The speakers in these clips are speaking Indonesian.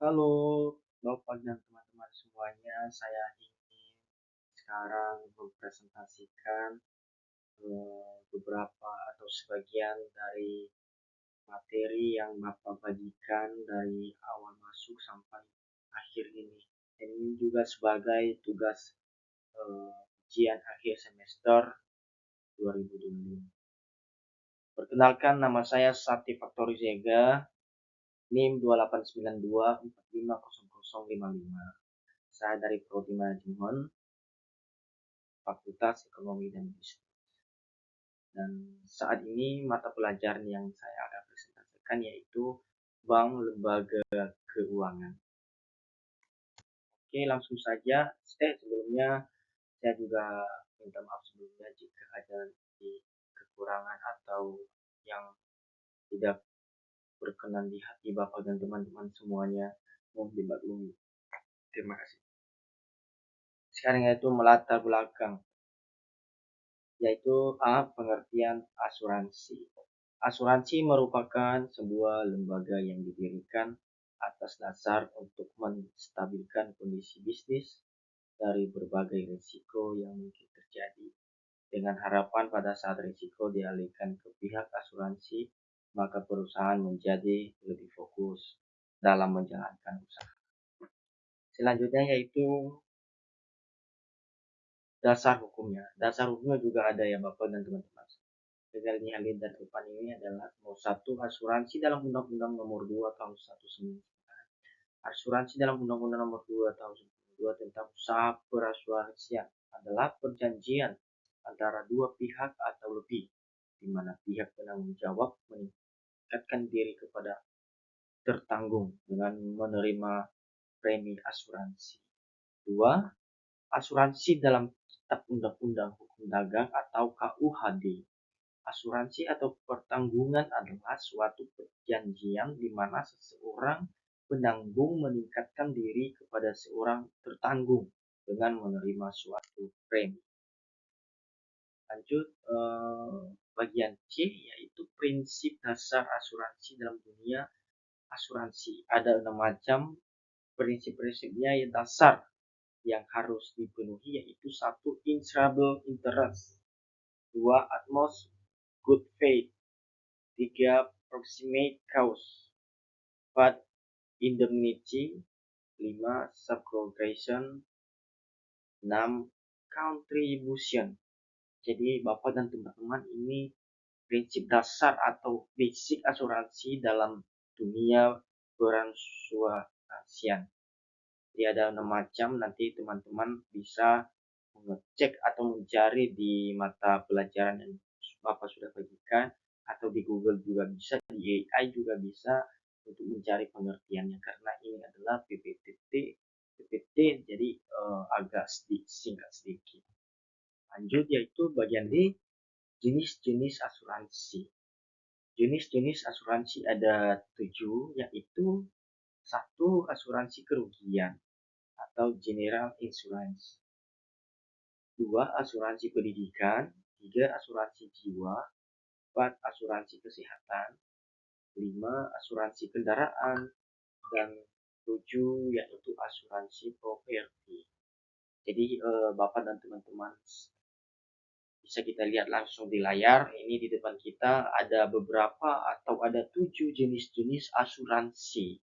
Halo, Bapak dan teman-teman semuanya. Saya ingin sekarang mempresentasikan beberapa atau sebagian dari materi yang Bapak bagikan dari awal masuk sampai akhir ini. Dan ini juga sebagai tugas ujian akhir semester 2025. Perkenalkan, nama saya Sakti Faktori Zega, NIM 2892450055. Saya dari Prodi Manajemen Fakultas Ekonomi dan Bisnis. Dan saat ini mata pelajaran yang saya akan presentasikan yaitu Bank Lembaga Keuangan. Oke, langsung saja. Sebelumnya saya juga minta maaf sebelumnya jika ada kekurangan atau yang tidak berkenan di hati Bapak dan teman-teman semuanya. Mohon dimaklumi. Terima kasih. Sekarang yaitu melatar belakang, yaitu pengertian asuransi. Asuransi merupakan sebuah lembaga yang didirikan atas dasar untuk menstabilkan kondisi bisnis dari berbagai risiko yang mungkin terjadi, dengan harapan pada saat risiko dialihkan ke pihak asuransi, maka perusahaan menjadi lebih fokus dalam menjalankan usaha. Selanjutnya yaitu dasar hukumnya. Dasar hukumnya juga ada ya Bapak dan teman-teman. Negara hadir dan depan ini adalah nomor 1, asuransi dalam Undang-Undang Nomor 2 Tahun 1999. Asuransi dalam Undang-Undang Nomor 2 Tahun 1992 tentang usaha perasuransian adalah perjanjian antara dua pihak atau lebih, di mana pihak penanggung jawab meningkatkan diri kepada tertanggung dengan menerima premi asuransi. 2. Asuransi dalam Kitab Undang-Undang Hukum Dagang atau KUHD. Asuransi atau pertanggungan adalah suatu perjanjian di mana seseorang penanggung meningkatkan diri kepada seorang tertanggung dengan menerima suatu premi. Lanjut bagian C, yaitu prinsip dasar asuransi dalam dunia asuransi. Ada 6 macam prinsip-prinsipnya yang dasar yang harus dipenuhi, yaitu 1. Insurable interest, 2. Utmost good faith, 3. Proximate cause, 4. Indemnity, 5. Subrogation, 6. Contribution. Jadi Bapak dan teman-teman, ini prinsip dasar atau basic asuransi dalam dunia perasuransian. Jadi ada 6 macam, nanti teman-teman bisa mengecek atau mencari di mata pelajaran yang Bapak sudah bagikan, atau di Google juga bisa, di AI juga bisa untuk mencari pengertiannya, karena ini adalah PPT jadi agak singkat sedikit. Lanjut yaitu bagian D, jenis-jenis asuransi. Jenis-jenis asuransi ada 7, yaitu 1. Asuransi kerugian atau general insurance, 2. Asuransi pendidikan, 3. Asuransi jiwa, 4. Asuransi kesehatan, 5. Asuransi kendaraan, dan 7 yaitu asuransi properti. Jadi Bapak dan teman-teman bisa kita lihat langsung di layar. Ini di depan kita ada beberapa atau ada 7 jenis-jenis asuransi.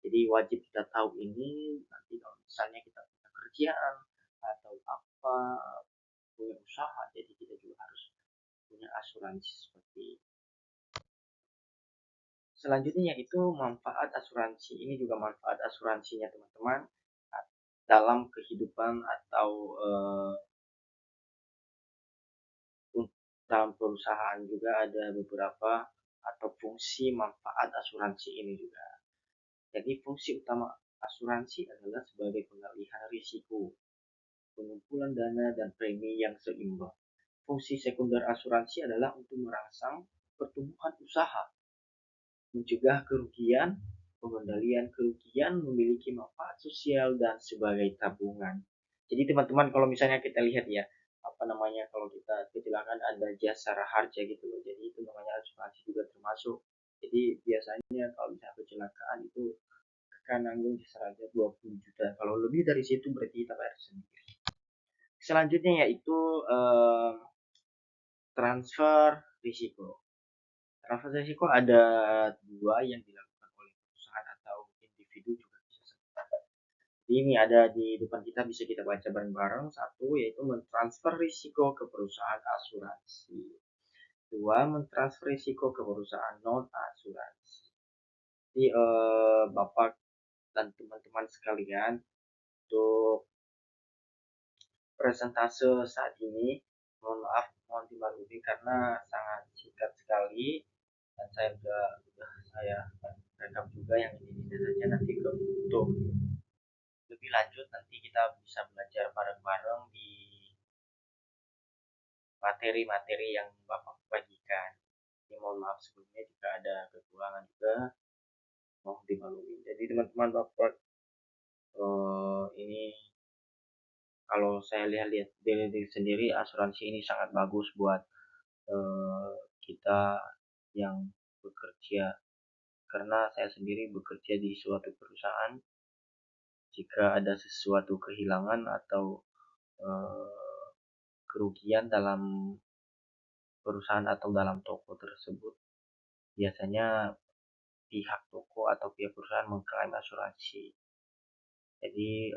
Jadi wajib kita tahu ini, nanti kalau misalnya kita punya kerjaan atau apa, punya usaha, jadi kita juga harus punya asuransi seperti ini. Selanjutnya yaitu manfaat asuransi. Ini juga manfaat asuransinya teman-teman dalam kehidupan atau dalam perusahaan juga ada beberapa atau fungsi manfaat asuransi ini juga. Jadi fungsi utama asuransi adalah sebagai pengalihan risiko, pengumpulan dana dan premi yang seimbang. Fungsi sekunder asuransi adalah untuk merangsang pertumbuhan usaha, mencegah kerugian, pengendalian kerugian, memiliki manfaat sosial, dan sebagai tabungan. Jadi teman-teman, kalau misalnya kita lihat ya, kalau kita kecelakaan ada jasara harja gitu loh, jadi itu namanya asuransi juga termasuk. Jadi biasanya kalau misalnya kecelakaan itu akan nanggung kisaran 20 juta. Kalau lebih dari situ berarti kita bayar sendiri. Selanjutnya yaitu transfer risiko. Transfer risiko ada dua yang dilakukan oleh perusahaan atau individu juga bisa. Ini ada di depan kita, bisa kita baca bareng-bareng. Satu yaitu mentransfer risiko ke perusahaan asuransi. Dua, mentransfer risiko ke perusahaan non asuransi. Jadi Bapak dan teman-teman sekalian, untuk presentase saat ini mohon maaf, mohon dimaklumi karena sangat singkat sekali dan saya sudah saya rekam juga yang ini saja. Nanti untuk lebih lanjut nanti kita bisa belajar bareng-bareng di materi-materi yang Bapak bagikan. Ini mohon maaf sebelumnya jika ada kekurangan juga, mohon dimaklumi. Jadi teman-teman Bapak, ini kalau saya lihat-lihat diri sendiri, asuransi ini sangat bagus buat kita yang bekerja, karena saya sendiri bekerja di suatu perusahaan. Jika ada sesuatu kehilangan atau kerugian dalam perusahaan atau dalam toko tersebut, biasanya pihak toko atau pihak perusahaan mengklaim asuransi. Jadi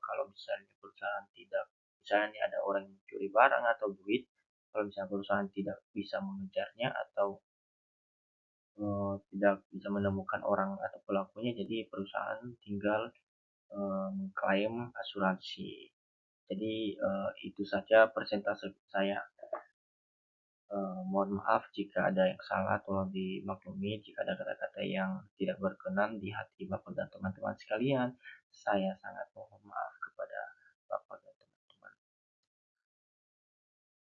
kalau misalnya perusahaan tidak, misalnya ada orang yang mencuri barang atau duit, kalau misalnya perusahaan tidak bisa mengejarnya atau tidak bisa menemukan orang atau pelakunya, jadi perusahaan tinggal mengklaim asuransi. Jadi itu saja persentase saya. Mohon maaf jika ada yang salah, tolong dimaklumi. Jika ada kata-kata yang tidak berkenan di hati Bapak dan teman-teman sekalian, saya sangat mohon maaf kepada Bapak dan teman-teman.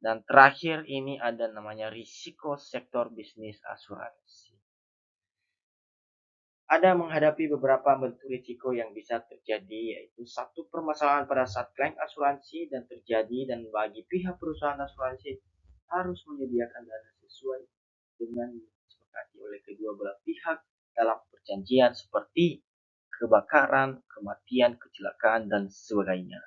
Dan terakhir ini ada namanya risiko sektor bisnis asuransi. Ada menghadapi beberapa bentuk risiko yang bisa terjadi, yaitu satu, permasalahan pada saat klaim asuransi dan terjadi, dan bagi pihak perusahaan asuransi harus menyediakan dana sesuai dengan yang disepakati oleh kedua belah pihak dalam perjanjian seperti kebakaran, kematian, kecelakaan, dan sebagainya.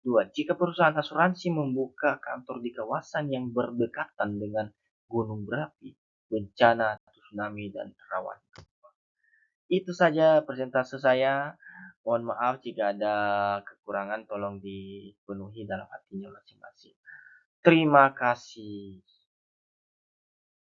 Dua, jika perusahaan asuransi membuka kantor di kawasan yang berdekatan dengan gunung berapi, bencana, tsunami, dan rawan. Itu saja presentase saya. Mohon maaf jika ada kekurangan, tolong dipenuhi dalam hatinya masing-masing. Terima kasih.